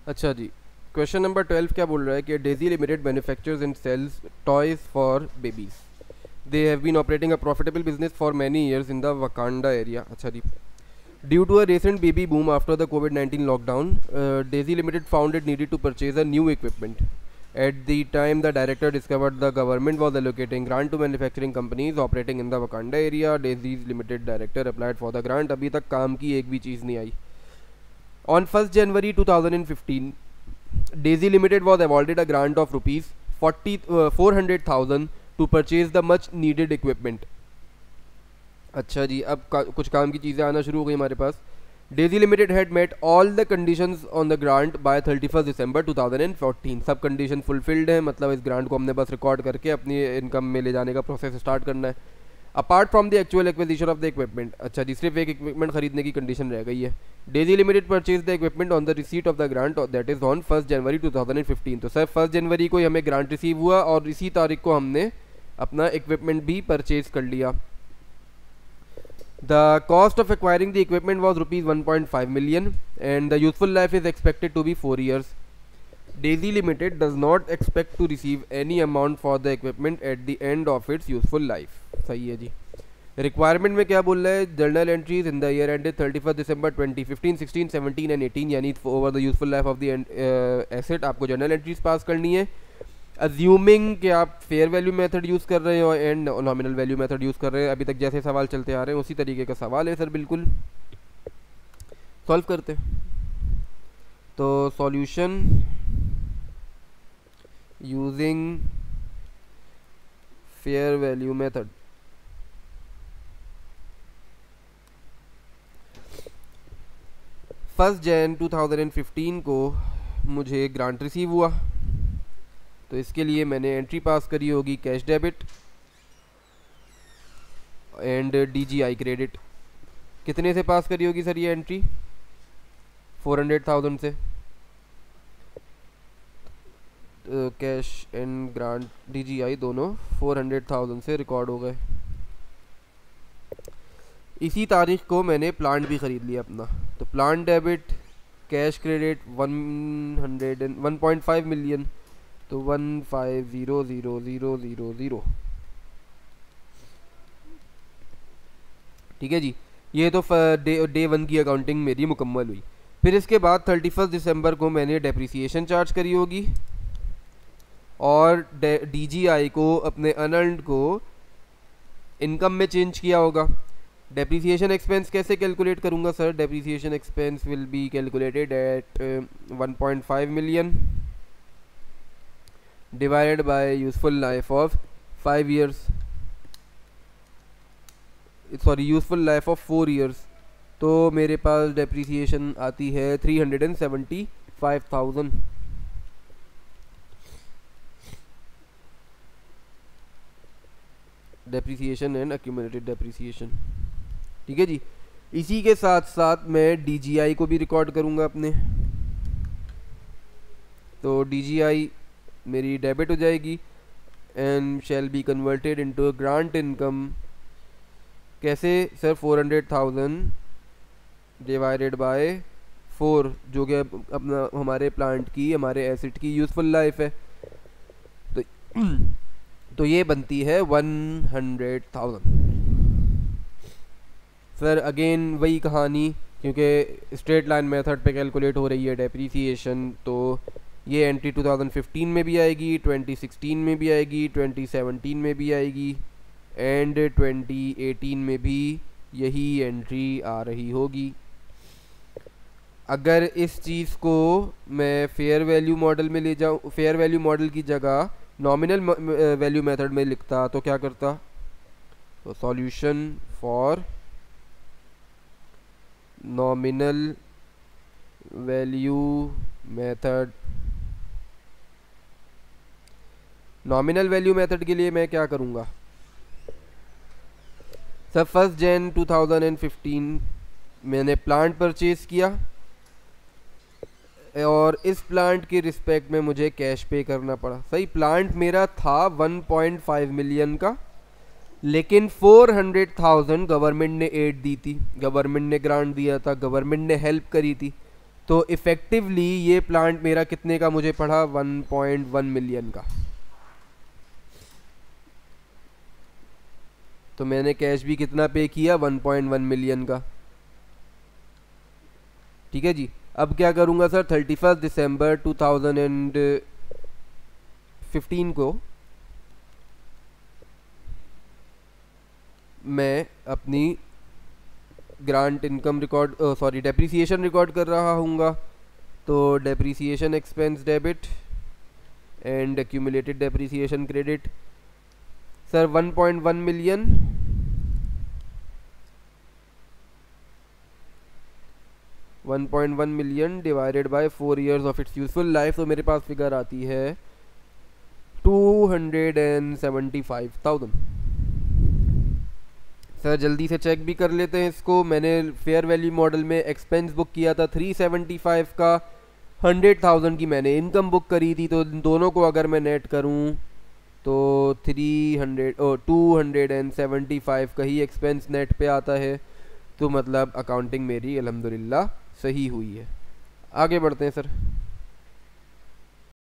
अच्छा जी, question number 12 क्या बोल रहा है कि Daisy limited manufactures and sales toys for babies. They have been operating a profitable business for many years in the Wakanda area. अच्छा जी. Due to a recent baby boom after the COVID-19 lockdown, Daisy Limited found it needed to purchase a new equipment. At the time, the director discovered the government was allocating grant to manufacturing companies operating in the Wakanda area. Daisy Limited director applied for the grant. अभी तक काम की एक भी चीज़ नहीं आई. On 1st January 2015, Daisy Limited was awarded a grant of rupees 400,000 to purchase the much needed equipment. अच्छा जी, अब कुछ काम की चीज़ें आना शुरू हो गई हमारे पास. Daisy Limited had met all the conditions on the grant by 31 December 2014. सब कंडीशन फुलफिल्ड है, मतलब इस ग्रांट को हमने बस रिकॉर्ड करके अपनी इनकम में ले जाने का प्रोसेस स्टार्ट करना है. Apart from the actual acquisition of the equipment. अच्छा जी, सिर्फ एक इक्विपमेंट खरीदने की कंडीशन रह गई है. Daisy limited purchase the equipment on the receipt of the grant, that is on 1 जनवरी 2015. तो सर 1 जनवरी को ही हमें ग्रांट रिसीव हुआ और इसी तारीख को हमने अपना इक्विपमेंट भी परचेज कर लिया. The cost of acquiring the equipment was rupees 1.5 million and the useful life is expected to be 4 years. Daisy Limited does not expect to receive any amount for the equipment at the end of its useful life. सही है जी. Requirement में क्या बोल रहा है? Journal entries in the year ended 31 December 2015, 16, 17 and 18, यानी over the useful life of the asset आपको journal entries pass करनी है. अज्यूमिंग कि आप फेयर वैल्यू मेथड यूज़ कर रहे हो and nominal value method use कर रहे हैं. अभी तक जैसे सवाल चलते आ रहे हैं उसी तरीके का सवाल है सर. बिल्कुल सॉल्व करते हैं. तो solution using fair value method. First Jan 2015 को मुझे ग्रांट रिसीव हुआ, तो इसके लिए मैंने एंट्री पास करी होगी cash debit and DGI credit. कितने से पास करी होगी सर ये एंट्री? 400,000 से. कैश एंड ग्रांट DGI दोनों 400,000 से रिकॉर्ड हो गए. इसी तारीख को मैंने प्लांट भी ख़रीद लिया अपना. तो plant debit cash credit 1.5 million, तो 150,000. ठीक है जी. ये तो डे 1 की अकाउंटिंग मेरी मुकम्मल हुई. फिर इसके बाद 31 दिसंबर को मैंने डेप्रिसिएशन चार्ज करी होगी और DGI को अपने अनअर्न्ड को इनकम में चेंज किया होगा. डेप्रिसिएशन एक्सपेंस कैसे कैलकुलेट करूँगा sir? Depreciation expense will be calculated at 1.5 million divided by useful life of 5 years, sorry useful life of 4 years. तो मेरे पास डेप्रिसिएशन आती है 375,000. Depreciation and accumulated depreciation. ठीक है जी. इसी के साथ साथ मैं DGI को भी रिकॉर्ड करूँगा अपने. तो DGI मेरी डेबिट हो जाएगी and shall be converted into grant income. कैसे सर? 400,000 डिवाइडेड बाय 4, जो कि अपना हमारे प्लांट की, हमारे एसेट की यूजफुल लाइफ है. तो ये बनती है 100,000. सर अगेन वही कहानी, क्योंकि स्ट्रेट लाइन मेथड पे कैलकुलेट हो रही है डेप्रीसिएशन. तो ये एंट्री 2015 में भी आएगी, 2016 में भी आएगी, 2017 में भी आएगी एंड 2018 में भी यही एंट्री आ रही होगी. अगर इस चीज़ को मैं फेयर वैल्यू मॉडल में ले जाऊँ, फेयर वैल्यू मॉडल की जगह नॉमिनल वैल्यू मेथड में लिखता तो क्या करता? तो solution for nominal value method. Nominal value method के लिए मैं क्या करूँगा सर? 1 जैन 2015 मैंने प्लांट परचेज किया और इस प्लांट के रिस्पेक्ट में मुझे कैश पे करना पड़ा. सही, प्लांट मेरा था 1.5 मिलियन का, लेकिन 400,000 गवर्नमेंट ने एड दी थी, गवर्नमेंट ने ग्रांट दिया था, गवर्नमेंट ने हेल्प करी थी. तो इफ़ेक्टिवली ये प्लांट मेरा कितने का मुझे पड़ा, 1.1 मिलियन का। तो मैंने कैश भी कितना पे किया, 1.1 मिलियन का। ठीक है जी। अब क्या करूँगा सर, 31 दिसंबर 2015 को मैं अपनी grant income record depreciation record कर रहा हूँगा। तो depreciation expense debit and accumulated depreciation credit. Sir 1.1 million 1.1 million divided by 4 years of its useful life, तो मेरे पास फिगर आती है 275,000। सर जल्दी से चेक भी कर लेते हैं इसको। मैंने फेयर वैल्यू मॉडल में एक्सपेंस बुक किया था 375 का, 100,000 की मैंने इनकम बुक करी थी। तो दोनों को अगर मैं नेट करूं तो 275 का ही एक्सपेंस नेट पे आता है। तो मतलब अकाउंटिंग मेरी अल्हम्दुलिल्लाह सही हुई है। आगे बढ़ते हैं सर।